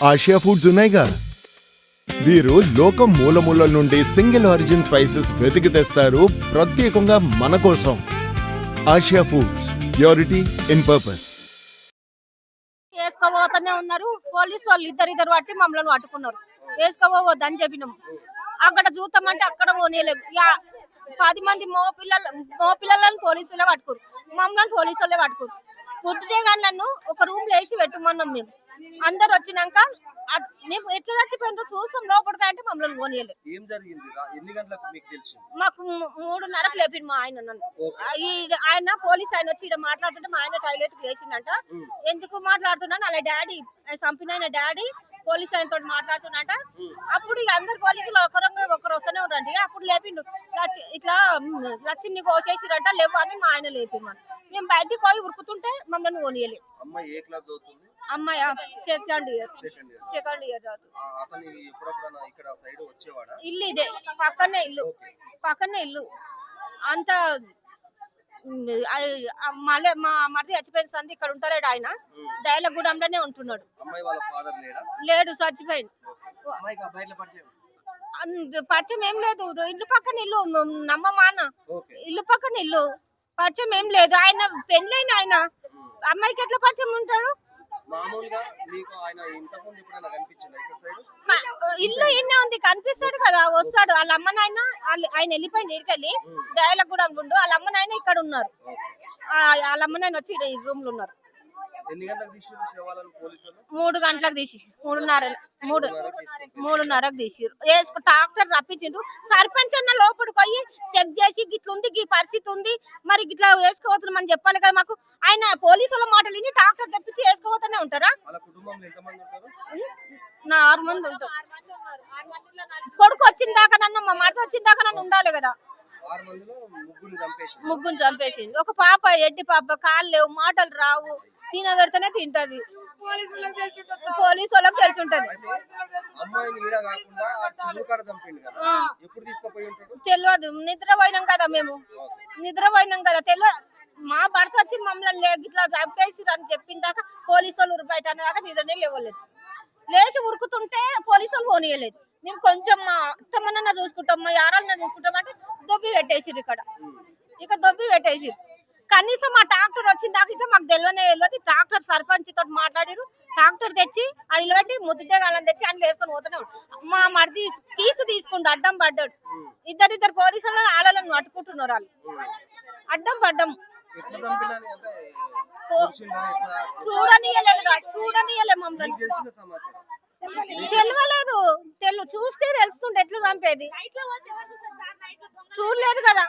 Asia foods ఉన్నాయిగా. వీరు లోకం మూలమూలల నుండి సింగిల్ ఆరిజిన్ స్పైసెస్ వెతికి తెస్తారు ప్రత్యేకంగా మన కోసం. Asia foods, purity in purpose. వేసుకోబోతూనే ఉన్నారు. పోలీసు వాళ్ళు ఇద్దరు పట్టి మమ్మల్ని పట్టుకున్నారు. వేసుకోబోవద్దని చెప్పినాం. అక్కడ చూస్తామంటే అక్కడ పోనీయలేము. 10 మంది మో పిల్లలను పోలీసులే పట్టుకోరు, మమ్మల్ని పోలీసులే పట్టుకోరు. పుట్టితే కానీ నన్ను ఒక రూమ్ లో వేసి పెట్టుమన్నాం. మేము అందరు వచ్చినాక మేము ఎట్లా చచ్చిపోయినారో చూసాం లోపలికి, అంటే మమ్మల్ని పోనీయలేదు. మాకు 3:30కు లేపిండు మా ఆయన. నన్ను ఆయన పోలీస్ ఆయన వచ్చి ఇక్కడ మాట్లాడుతుంటే మా ఆయన టాయిలెట్ వేసిందంట. ఎందుకు మాట్లాడుతున్నాను అలా డాడీ చంపిన డాడీ పోలీస్ ఆయనతో మాట్లాడుతున్నట. అప్పుడు ఇక అందరు పోలీసులు ఒకరు వస్తూనే ఉన్నారండి. అప్పుడు లేపిండు, ఇట్లా లచ్చిని కోసేసిరంట, లేవు అని మా ఆయన లేపిండు. మేము బయటికి పోయి ఉరుకుతుంటే మమ్మల్ని పోనీయలేదు. అమ్మాయి సెకండ్ ఇయర్ ఇల్లు ఇదే పక్కనే ఇల్లు అంత. మళ్ళీ మా మరిది చచ్చిపోయిన సంది ఇక్కడ ఉంటాడు. ఆయన దయలగూడెంలోనే ఉంటున్నాడు. లేడు, చచ్చిపోయింది. పరిచయం ఏం లేదు. ఇల్లు పక్కన ఇల్లు, నమ్మమాన ఇల్లు పక్కన ఇల్లు, పరిచయం ఏం లేదు. ఆయన పెళ్ళైన ఆయన అమ్మాయికి ఎట్లా పరిచయం ఉంటాడు? ఇల్లు ఇన్నే ఉంది, కనిపిస్తాడు కదా, వస్తాడు. వాళ్ళ అమ్మనాయన ఆయన వెళ్ళిపోయింది. ఇడికెళ్ళి దయలగూడెం గుండు. వాళ్ళ అమ్మనాయన ఇక్కడ ఉన్నారు. వాళ్ళ అమ్మనాయన వచ్చి రూమ్ లో ఉన్నారు. 3 గంటలకు తీసి 3:30కు తీసిరు. డాక్టర్ రప్పించిండు. సర్పంచ్ అన్న లోపలికి పోయి చెక్ చేసి గిట్లుంది, ఈ పరిస్థితి ఉంది, మరి గిట్లా వేసుకోవద్దు అని చెప్పాలి కదా మాకు. ఆయన పోలీసుల మాటలు విని డాక్టర్ తెప్పించి వేసుకోవద్దనే ఉంటారా? 6 మంది ఉంటారు. కొడుకు వచ్చిన దాకా నన్ను, మా మాట వచ్చిన దాకా నన్ను ఉండాలి కదా. ముగ్గురు చంపేసింది. ఒక పాప, ఎడ్డి పాప, కాళ్ళు లేవు, మాటలు రావు, తిన పెడితేనే తింటది. పోలీసు వాళ్ళకి తెలుసుంటది. తెలియదు, నిద్రపోయినాం కదా. మేము నిద్రపోయినాం కదా, తెలియదు. మా భర్త వచ్చి మమ్మల్ని ఇట్లా చంపేసిరు అని చెప్పిన దాకా పోలీసు వాళ్ళు ఉరిబయట దాకా నిద్రనే లేవలేదు. లేచి ఉరుకుతుంటే పోలీసు వాళ్ళు పోనీయలేదు. మేము కొంచెం మా అత్తమ్మనన్నా చూసుకుంటాం, మా యారాలన్నా చూసుకుంటాం అంటే దొబ్బి పెట్టేసిరు. ఇక దొబ్బి పెట్టేసిరు. కనీసం మా ట్రాక్టర్ వచ్చిన దాకా మాకు తెలియదు. ట్రాక్టర్ సర్పంచ్ తోటి మాట్లాడిరు. ట్రాక్టర్ తెచ్చి అడిలో పెట్టి ముద్దుటే కాలం తెచ్చి అని వేసుకొని పోతూనే మా మరిది తీసుకుంటూ అడ్డం పడ్డాడు. ఇద్దరు పోలీసులు ఆడలను పట్టుకుంటున్నారు. వాళ్ళు అడ్డం పడ్డం చూడనీయలే మమ్మల్ని. తెలియలేదు, చూస్తే తెలుస్తుంటే ఎట్లా చంపేది. చూడలేదు కదా.